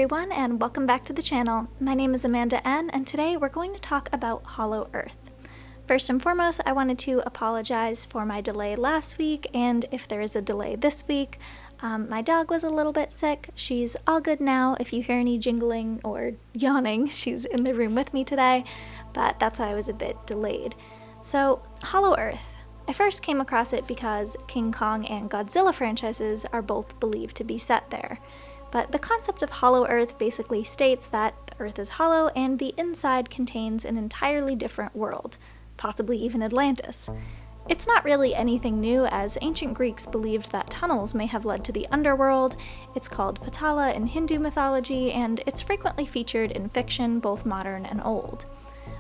everyone, and welcome back to the channel. My name is Amanda N, and today we're going to talk about Hollow Earth. First and foremost, I wanted to apologize for my delay last week, and if there is a delay this week. My dog was a little bit sick. She's all good now. If you hear any jingling or yawning, she's in the room with me today, but that's why I was a bit delayed. So, Hollow Earth. I first came across it because King Kong and Godzilla franchises are both believed to be set there. But the concept of Hollow Earth basically states that the Earth is hollow and the inside contains an entirely different world, possibly even Atlantis. It's not really anything new, as ancient Greeks believed that tunnels may have led to the underworld. It's called Patala in Hindu mythology, and it's frequently featured in fiction, both modern and old.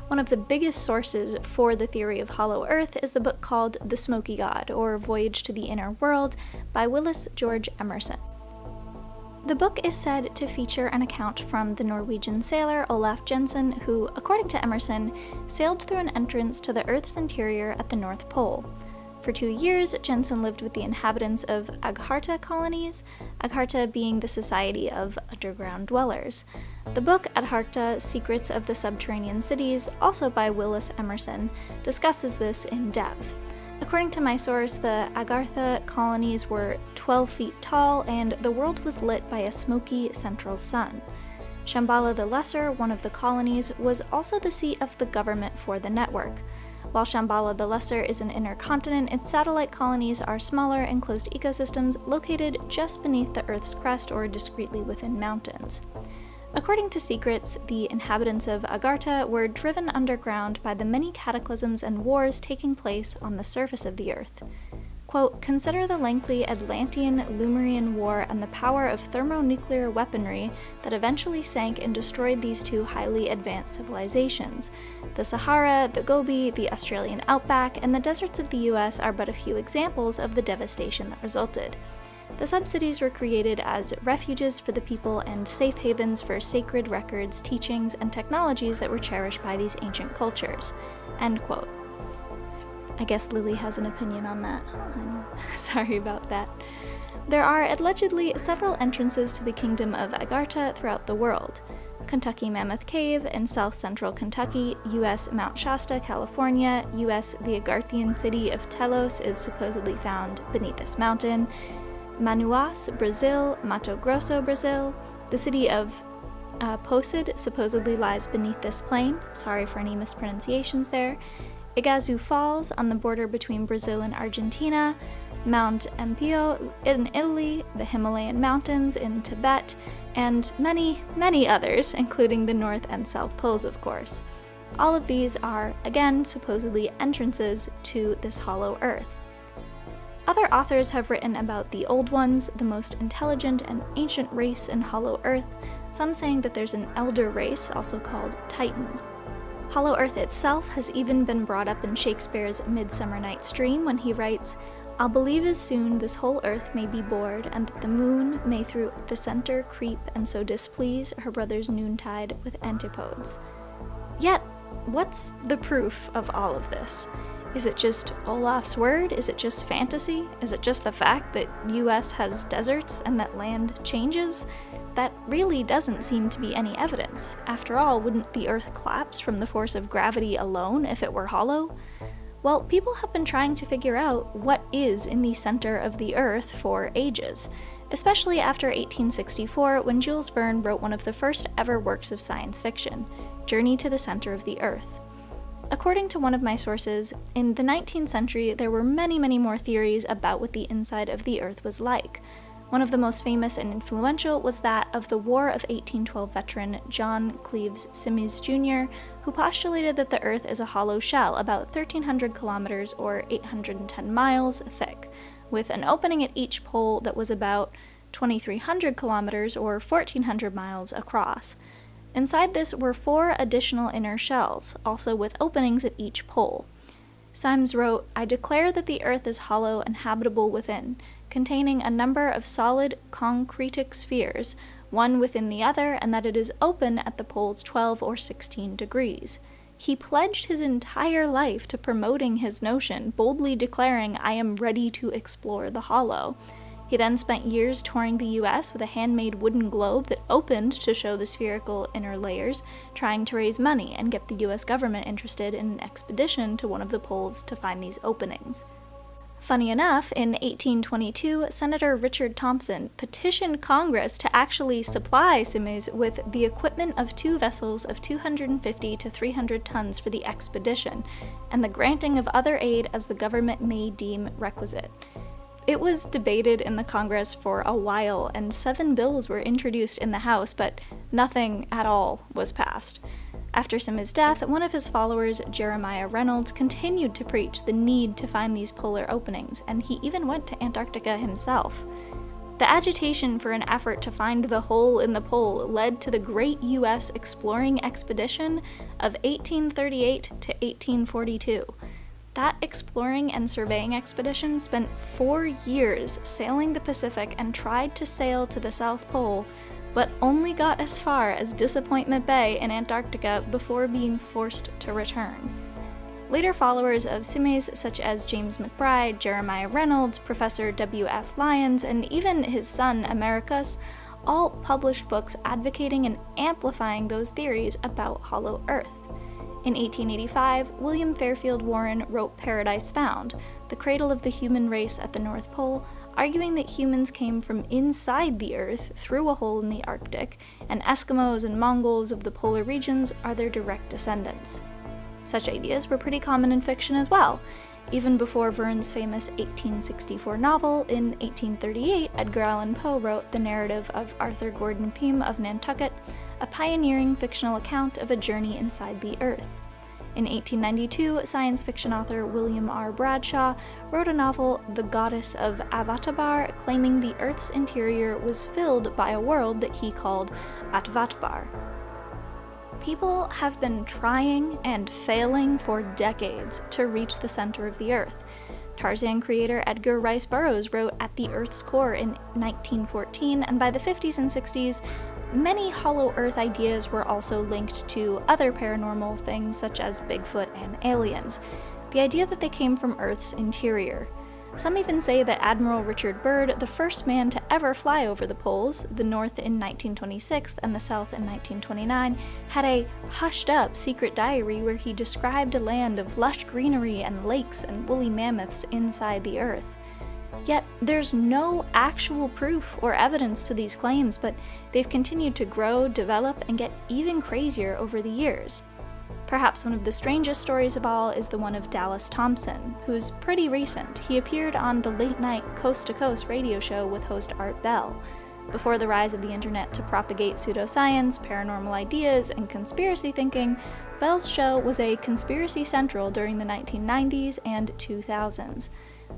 One of the biggest sources for the theory of Hollow Earth is the book called The Smoky God, or Voyage to the Inner World, by Willis George Emerson. The book is said to feature an account from the Norwegian sailor Olaf Jensen, who, according to Emerson, sailed through an entrance to the Earth's interior at the North Pole. For 2 years, Jensen lived with the inhabitants of Agharta colonies, Agharta being the society of underground dwellers. The book Agharta, Secrets of the Subterranean Cities, also by Willis Emerson, discusses this in depth. According to my source, the Agharta colonies were 12 feet tall, and the world was lit by a smoky central sun. Shambhala the Lesser, one of the colonies, was also the seat of the government for the network. While Shambhala the Lesser is an inner continent, its satellite colonies are smaller, enclosed ecosystems located just beneath the Earth's crust or discreetly within mountains. According to Secrets, the inhabitants of Agharta were driven underground by the many cataclysms and wars taking place on the surface of the Earth. Quote, "Consider the lengthy Atlantean-Lemurian War and the power of thermonuclear weaponry that eventually sank and destroyed these two highly advanced civilizations. The Sahara, the Gobi, the Australian outback, and the deserts of the US are but a few examples of the devastation that resulted. The sub-cities were created as refuges for the people and safe havens for sacred records, teachings, and technologies that were cherished by these ancient cultures." End quote. I guess Lily has an opinion on that. I'm sorry about that. There are allegedly several entrances to the kingdom of Agharta throughout the world. Kentucky Mammoth Cave in south-central Kentucky, U.S. Mount Shasta, California, U.S. The Aghartian city of Telos is supposedly found beneath this mountain. Manaus, Brazil, Mato Grosso, Brazil. The city of Posid supposedly lies beneath this plain. Sorry for any mispronunciations there. Iguazu Falls on the border between Brazil and Argentina. Mount Ampio in Italy, the Himalayan mountains in Tibet, and many, many others, including the North and South Poles, of course. All of these are, again, supposedly entrances to this hollow Earth. Other authors have written about the Old Ones, the most intelligent and ancient race in Hollow Earth, some saying that there's an elder race, also called Titans. Hollow Earth itself has even been brought up in Shakespeare's Midsummer Night's Dream when he writes, "I'll believe as soon this whole earth may be bored, and that the moon may through the center creep and so displease her brother's noontide with antipodes." Yet, what's the proof of all of this? Is it just Olaf's word? Is it just fantasy? Is it just the fact that US has deserts and that land changes? That really doesn't seem to be any evidence. After all, wouldn't the Earth collapse from the force of gravity alone if it were hollow? Well, people have been trying to figure out what is in the center of the Earth for ages, especially after 1864 when Jules Verne wrote one of the first ever works of science fiction, Journey to the Center of the Earth. According to one of my sources, in the 19th century there were many, many more theories about what the inside of the Earth was like. One of the most famous and influential was that of the War of 1812 veteran John Cleves Symmes Jr., who postulated that the Earth is a hollow shell about 1,300 kilometers or 810 miles thick, with an opening at each pole that was about 2,300 kilometers or 1,400 miles across. Inside this were 4 additional inner shells, also with openings at each pole. Symes wrote, "I declare that the Earth is hollow and habitable within, containing a number of solid concretic spheres, one within the other, and that it is open at the poles 12 or 16 degrees. He pledged his entire life to promoting his notion, boldly declaring, 'I am ready to explore the hollow.' He then spent years touring the US with a handmade wooden globe that opened to show the spherical inner layers, trying to raise money and get the US government interested in an expedition to one of the poles to find these openings. Funny enough, in 1822, Senator Richard Thompson petitioned Congress to actually supply Simes with the equipment of 2 vessels of 250 to 300 tons for the expedition, and the granting of other aid as the government may deem requisite. It was debated in the Congress for a while, and 7 bills were introduced in the House, but nothing at all was passed. After Sime's death, one of his followers, Jeremiah Reynolds, continued to preach the need to find these polar openings, and he even went to Antarctica himself. The agitation for an effort to find the hole in the pole led to the Great U.S. Exploring Expedition of 1838 to 1842. That exploring and surveying expedition spent 4 years sailing the Pacific and tried to sail to the South Pole, but only got as far as Disappointment Bay in Antarctica before being forced to return. Later followers of Simes, such as James McBride, Jeremiah Reynolds, Professor W.F. Lyons, and even his son Americus, all published books advocating and amplifying those theories about Hollow Earth. In 1885, William Fairfield Warren wrote Paradise Found, the cradle of the human race at the North Pole, arguing that humans came from inside the Earth through a hole in the Arctic, and Eskimos and Mongols of the polar regions are their direct descendants. Such ideas were pretty common in fiction as well. Even before Verne's famous 1864 novel, in 1838, Edgar Allan Poe wrote the narrative of Arthur Gordon Pym of Nantucket, a pioneering fictional account of a journey inside the Earth. In 1892, science fiction author William R. Bradshaw wrote a novel, The Goddess of Avatbar, claiming the Earth's interior was filled by a world that he called Atvatbar. People have been trying and failing for decades to reach the center of the Earth. Tarzan creator Edgar Rice Burroughs wrote At the Earth's Core in 1914, and by the 50s and 60s, many Hollow Earth ideas were also linked to other paranormal things such as Bigfoot and aliens, the idea that they came from Earth's interior. Some even say that Admiral Richard Byrd, the first man to ever fly over the poles, the North in 1926 and the South in 1929, had a hushed-up secret diary where he described a land of lush greenery and lakes and woolly mammoths inside the Earth. Yet, there's no actual proof or evidence to these claims, but they've continued to grow, develop, and get even crazier over the years. Perhaps one of the strangest stories of all is the one of Dallas Thompson, who's pretty recent. He appeared on the late-night Coast to Coast radio show with host Art Bell. Before the rise of the internet to propagate pseudoscience, paranormal ideas, and conspiracy thinking, Bell's show was a conspiracy central during the 1990s and 2000s.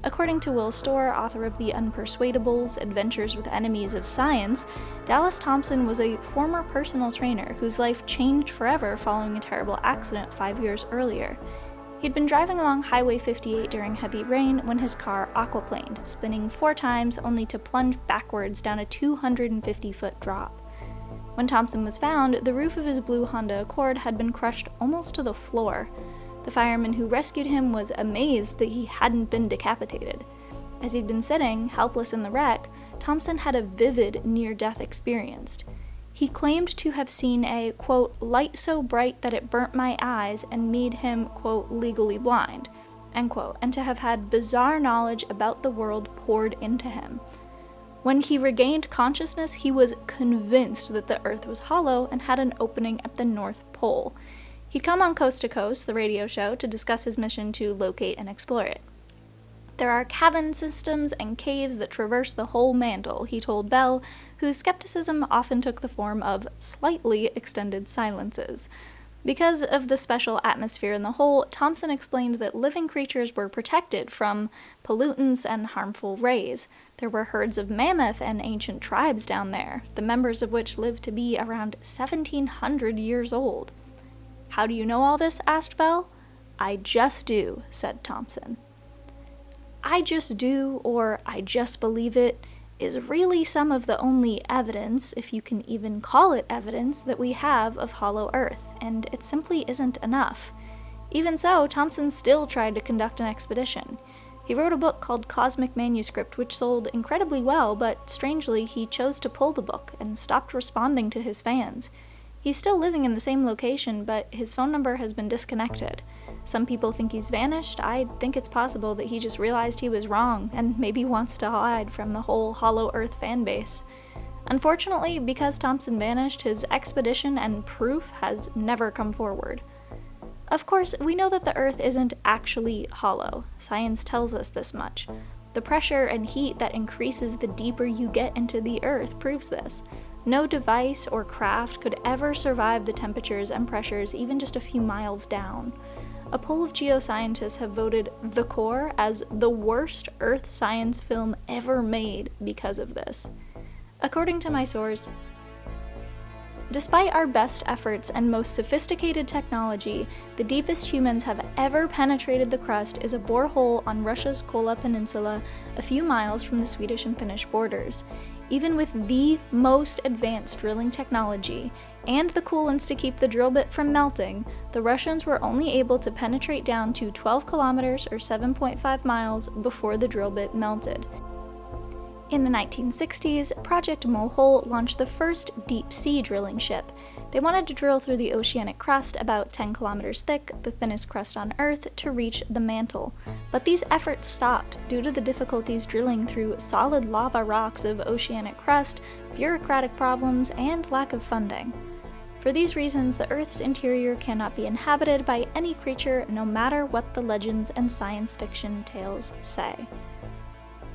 According to Will Storr, author of The Unpersuadables, Adventures with Enemies of Science, Dallas Thompson was a former personal trainer whose life changed forever following a terrible accident 5 years earlier. He'd been driving along Highway 58 during heavy rain when his car aquaplaned, spinning 4 times only to plunge backwards down a 250-foot drop. When Thompson was found, the roof of his blue Honda Accord had been crushed almost to the floor. The fireman who rescued him was amazed that he hadn't been decapitated. As he'd been sitting, helpless in the wreck, Thompson had a vivid near-death experience. He claimed to have seen a, quote, light so bright that it burnt my eyes and made him, quote, legally blind, end quote, and to have had bizarre knowledge about the world poured into him. When he regained consciousness, he was convinced that the Earth was hollow and had an opening at the North Pole. He'd come on Coast to Coast, the radio show, to discuss his mission to locate and explore it. There are cavern systems and caves that traverse the whole mantle, he told Bell, whose skepticism often took the form of slightly extended silences. Because of the special atmosphere in the hole, Thompson explained that living creatures were protected from pollutants and harmful rays. There were herds of mammoth and ancient tribes down there, the members of which lived to be around 1,700 years old. How do you know all this? Asked Bell. I just do, said Thompson. I just do, or I just believe it, is really some of the only evidence, if you can even call it evidence, that we have of Hollow Earth, and it simply isn't enough. Even so, Thompson still tried to conduct an expedition. He wrote a book called Cosmic Manuscript, which sold incredibly well, but strangely, he chose to pull the book and stopped responding to his fans. He's still living in the same location, but his phone number has been disconnected. Some people think he's vanished. I think it's possible that he just realized he was wrong and maybe wants to hide from the whole Hollow Earth fanbase. Unfortunately, because Thompson vanished, his expedition and proof has never come forward. Of course, we know that the Earth isn't actually hollow. Science tells us this much. The pressure and heat that increases the deeper you get into the Earth proves this. No device or craft could ever survive the temperatures and pressures even just a few miles down. A poll of geoscientists have voted The Core as the worst Earth science film ever made because of this. According to my source, despite our best efforts and most sophisticated technology, the deepest humans have ever penetrated the crust is a borehole on Russia's Kola Peninsula, a few miles from the Swedish and Finnish borders. Even with the most advanced drilling technology and the coolants to keep the drill bit from melting, the Russians were only able to penetrate down to 12 kilometers or 7.5 miles before the drill bit melted. In the 1960s, Project Mohole launched the first deep-sea drilling ship. They wanted to drill through the oceanic crust, about 10 kilometers thick, the thinnest crust on Earth, to reach the mantle. But these efforts stopped due to the difficulties drilling through solid lava rocks of oceanic crust, bureaucratic problems, and lack of funding. For these reasons, the Earth's interior cannot be inhabited by any creature, no matter what the legends and science fiction tales say.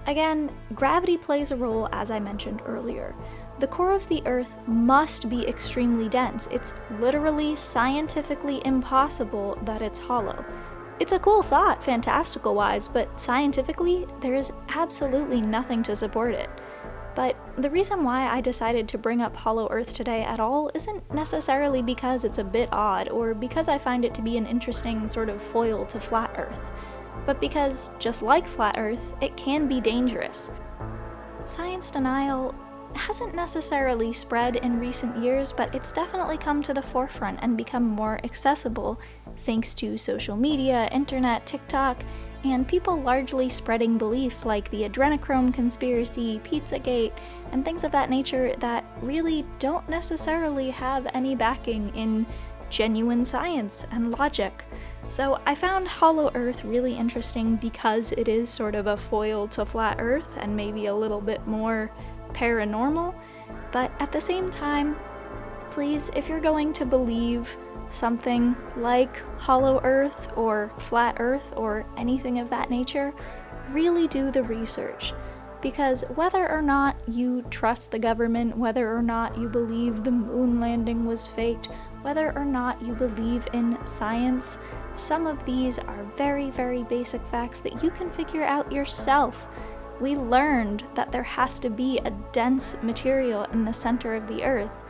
Again, gravity plays a role, as I mentioned earlier. The core of the Earth must be extremely dense. It's literally scientifically impossible that it's hollow. It's a cool thought, fantastical-wise, but scientifically, there is absolutely nothing to support it. But the reason why I decided to bring up Hollow Earth today at all isn't necessarily because it's a bit odd, or because I find it to be an interesting sort of foil to Flat Earth, but because, just like Flat Earth, it can be dangerous. Science denial hasn't necessarily spread in recent years, but it's definitely come to the forefront and become more accessible thanks to social media, internet, TikTok, and people largely spreading beliefs like the adrenochrome conspiracy, Pizzagate, and things of that nature that really don't necessarily have any backing in genuine science and logic. So I found Hollow Earth really interesting because it is sort of a foil to Flat Earth and maybe a little bit more paranormal, but at the same time, please, if you're going to believe something like Hollow Earth or Flat Earth or anything of that nature, really do the research. Because whether or not you trust the government, whether or not you believe the moon landing was faked, whether or not you believe in science, some of these are very, very basic facts that you can figure out yourself. We learned that there has to be a dense material in the center of the Earth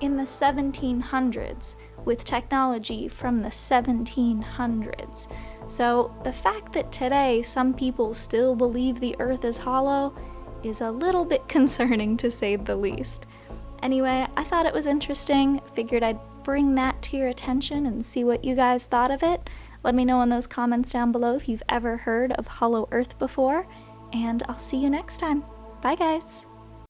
in the 1700s, with technology from the 1700s. So the fact that today some people still believe the Earth is hollow is a little bit concerning, to say the least. Anyway, I thought it was interesting, figured I'd bring that to your attention and see what you guys thought of it. Let me know in those comments down below if you've ever heard of Hollow Earth before, and I'll see you next time. Bye guys!